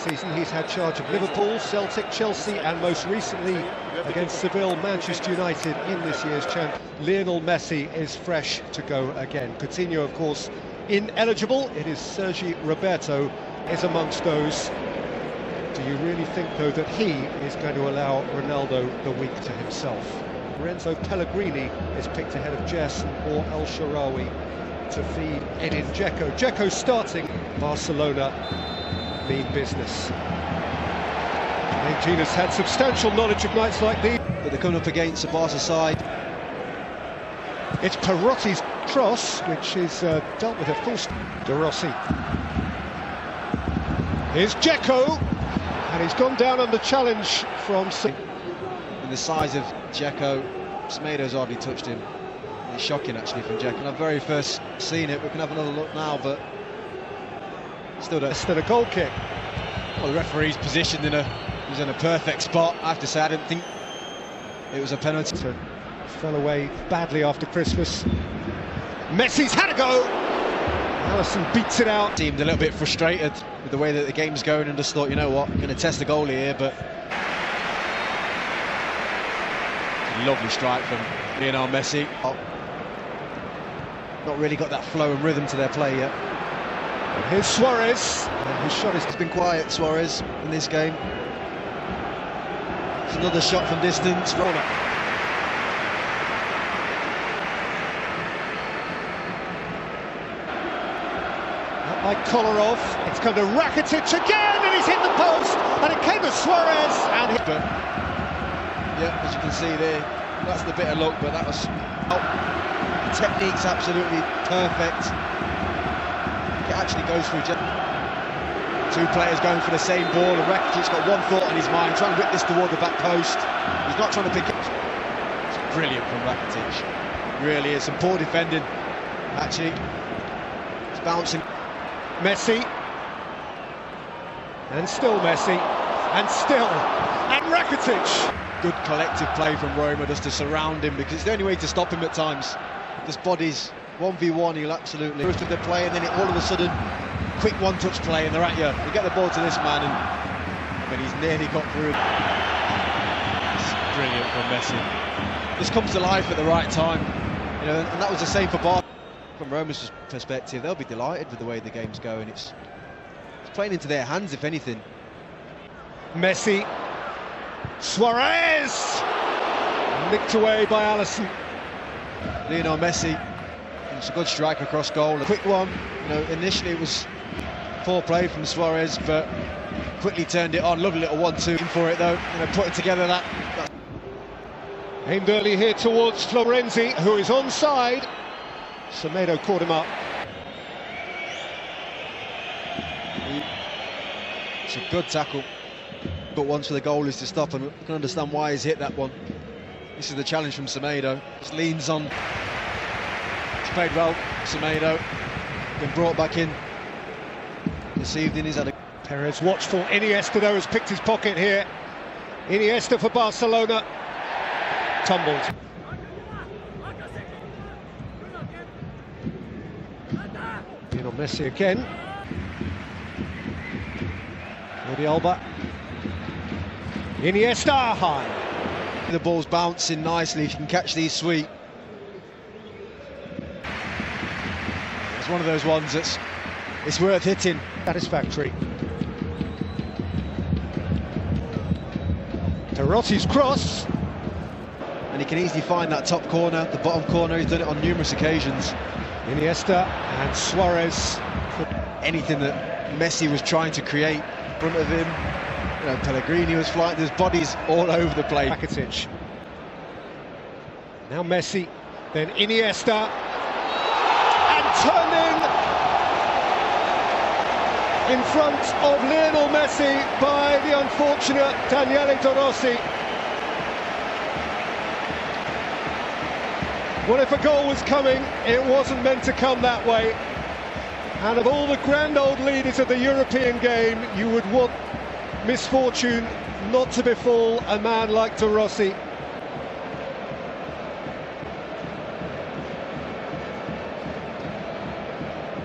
season he's had charge of Liverpool, Celtic, Chelsea and most recently against Seville, Manchester United in this year's champ. Lionel Messi is fresh to go again. Coutinho, of course, ineligible. It is Sergi Roberto is amongst those. Do you really think, though, that he is going to allow Ronaldo the week to himself? Lorenzo Pellegrini is picked ahead of Jess or El Shaarawy to feed Edin Dzeko. Dzeko starting. Barcelona mean business. Gina's had substantial knowledge of nights like these. But they're coming up against the Barca side. It's Perotti's cross, which is dealt with a full... De Rossi. Here's Dzeko, and he's gone down under challenge from... And the size of Dzeko, Semedo's hardly touched him. It's shocking, actually, from Dzeko. When I've very first seen it, we can have another look now, but still don't. Still a goal kick. Well, the referee's positioned in a perfect spot. I have to say, I didn't think it was a penalty. Fell away badly after Christmas. Messi's had a go. Allison beats it out. Seemed a little bit frustrated with the way that the game's going and just thought, you know what, I'm going to test the goalie here, but lovely strike from Lionel Messi. Not really got that flow and rhythm to their play yet. And here's Suarez. And his shot has been quiet, Suarez, in this game. It's another shot from distance. Roma. By Kolarov, it's come to Rakitic again, and he's hit the post, and it came to Suarez, and but yeah, as you can see there, that's the bit of luck, but that was the technique's absolutely perfect. It actually goes through two players going for the same ball, and Rakitic's got one thought in his mind, trying to whip this toward the back post. He's not trying to pick it. It's brilliant from Rakitic, really is. Some poor defending, actually. It's bouncing. Messi, and still Messi, and still, and Rakitic. Good collective play from Roma just to surround him, because it's the only way to stop him at times. Just bodies, 1v1, he'll absolutely most of the play, and then all of a sudden, quick one-touch play, and they're at you. You get the ball to this man, and he's nearly got through. It's brilliant from Messi. Just comes to life at the right time, you know, and that was the same for Barca. From Roma's perspective, they'll be delighted with the way the game's going. It's playing into their hands, if anything. Messi, Suarez, nicked away by Allison. Lionel Messi, it's a good strike across goal. A quick one, you know, initially it was poor play from Suarez, but quickly turned it on. Lovely little 1-2 for it though, you know, putting together that. Aimed early here towards Florenzi, who is onside. Semedo caught him up. It's a good tackle, but once for the goalies to stop, and I can understand why he's hit that one. This is the challenge from Semedo. Just leans on. He's played well, Semedo. Been brought back in this evening. He's had a... Perez watchful. Iniesta, though, has picked his pocket here. Iniesta for Barcelona. Tumbled. Lionel Messi again. Jordi Alba. Iniesta high. The ball's bouncing nicely. If you can catch these sweet. It's one of those ones it's worth hitting. Satisfactory. Perotti's cross. And he can easily find that top corner, the bottom corner. He's done it on numerous occasions. Iniesta and Suarez. Anything that Messi was trying to create in front of him, you know, Pellegrini was flying, there's bodies all over the place. Rakitic. Now Messi, then Iniesta, and turning in front of Lionel Messi by the unfortunate Daniele De Rossi. Well, if a goal was coming, it wasn't meant to come that way. And of all the grand old leaders of the European game, you would want misfortune not to befall a man like De Rossi.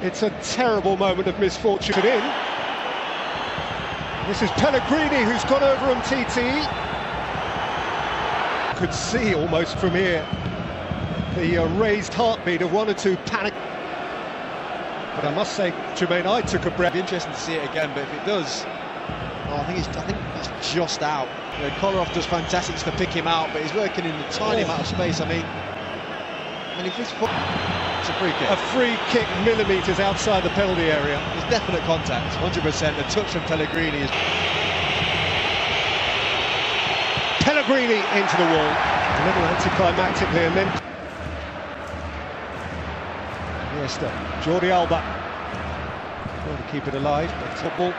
It's a terrible moment of misfortune. This is Pellegrini who's gone over on TT. Could see almost from here the raised heartbeat of one or two panic. But I must say, Jermaine, I took a breath. It'd be interesting to see it again, but if it does, I think it's just out. You know, Kolarov does fantastic to pick him out, but he's working in a tiny amount of space. I mean, if this foot, it's a free kick. A free kick millimetres outside the penalty area. There's definite contact, 100%. The touch from Pellegrini is... Pellegrini into the wall. A little anticlimactically, and then... Iniesta, Jordi Alba. Trying to keep it alive, but football,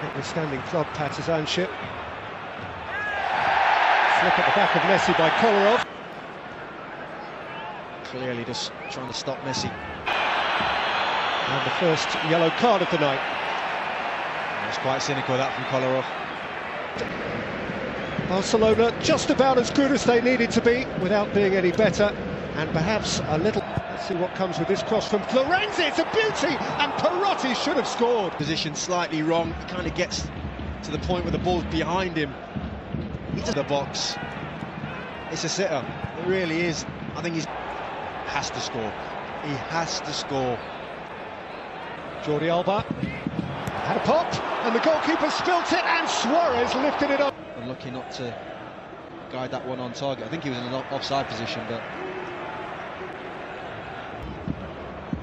notwithstanding club partisanship. Flip at the back of Messi by Kolarov. Clearly just trying to stop Messi. And the first yellow card of the night. That's quite cynical, that from Kolarov. Barcelona just about as good as they needed to be without being any better, and perhaps a little... Let's see what comes with this cross from Florenzi. It's a beauty, and Perotti should have scored. Position slightly wrong. He kind of gets to the point where the ball's behind him. He does the box. It's a sitter. It really is. I think he has to score. He has to score. Jordi Alba had a pop, and the goalkeeper spilt it, and Suarez lifted it up. Unlucky not to guide that one on target. I think he was in an offside position, but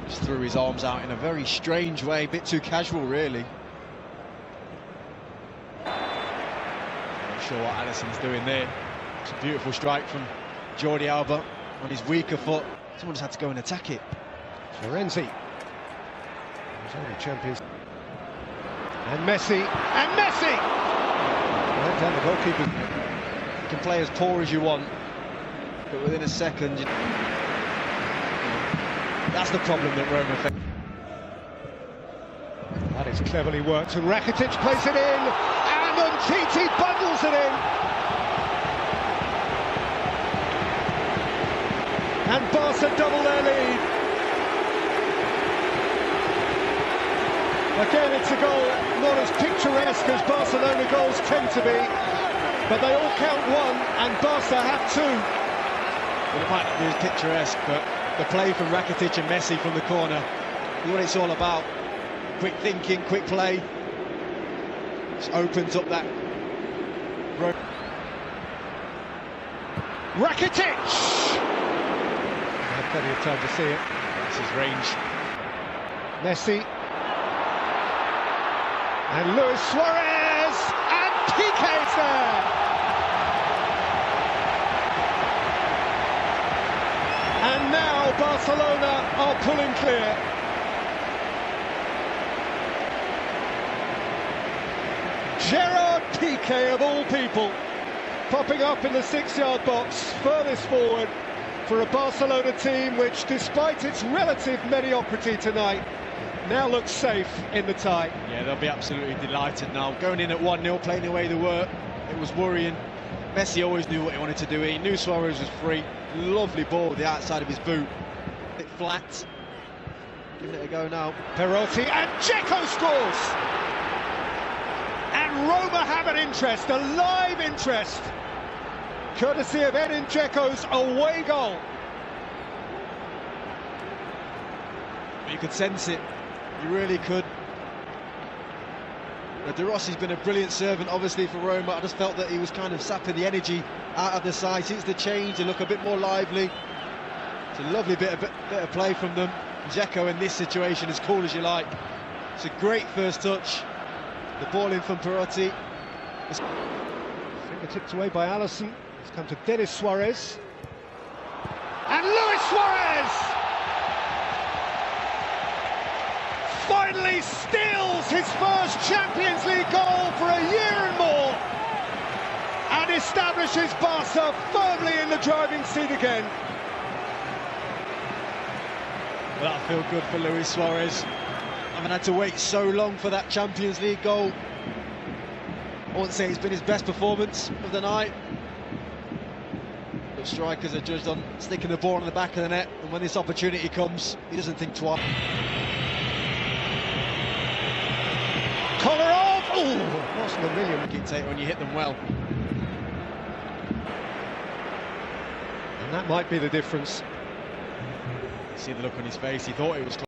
just threw his arms out in a very strange way, a bit too casual, really. Not sure what Alisson's doing there. It's a beautiful strike from Jordi Alba on his weaker foot. Someone just had to go and attack it. Florenzi, he's only champions. And Messi, and Messi! Right down the goalkeeper. You can play as poor as you want, but within a second, that's the problem that Roma faced. That is cleverly worked, and Rakitic plays it in, and Umtiti bundles it in. And Barca double their lead. Again, it's a goal not as picturesque as Barcelona goals tend to be, but they all count one, and Barca have two. Well, it might not be as picturesque, but the play from Rakitic and Messi from the corner is what it's all about. Quick thinking, quick play. Just opens up that road. Rakitic! Had plenty of time to see it. That's his range. Messi. And Luis Suarez! And Piqué's there! And now Barcelona are pulling clear. Gerard Piqué, of all people, popping up in the 6-yard box, furthest forward for a Barcelona team which, despite its relative mediocrity tonight, now looks safe in the tie. Yeah, they'll be absolutely delighted now. Going in at 1-0, playing away they were. It was worrying. Messi always knew what he wanted to do. He knew Suarez was free. Lovely ball with the outside of his boot. A bit flat. Giving it a go now. Perotti, and Dzeko scores! And Roma have an interest, a live interest, courtesy of Edin Dzeko's away goal. You could sense it. You really could. De Rossi's been a brilliant servant, obviously, for Roma. I just felt that he was kind of sapping the energy out of the side. Since the change, they look a bit more lively. It's a lovely bit of play from them. Dzeko in this situation, as cool as you like. It's a great first touch. The ball in from Perotti. Fingertipped away by Alisson. It's come to Denis Suarez. And Luis Suarez finally steals his first Champions League goal for a year and more, and establishes Barca firmly in the driving seat again. Well, that'll feel good for Luis Suarez. Having had to wait so long for that Champions League goal. I won't say it's been his best performance of the night, but strikers are judged on sticking the ball in the back of the net, and when this opportunity comes, he doesn't think twice. Kolarov! Oh, lost per million. Dictate when you hit them well. And that might be the difference. You see the look on his face, he thought it was close.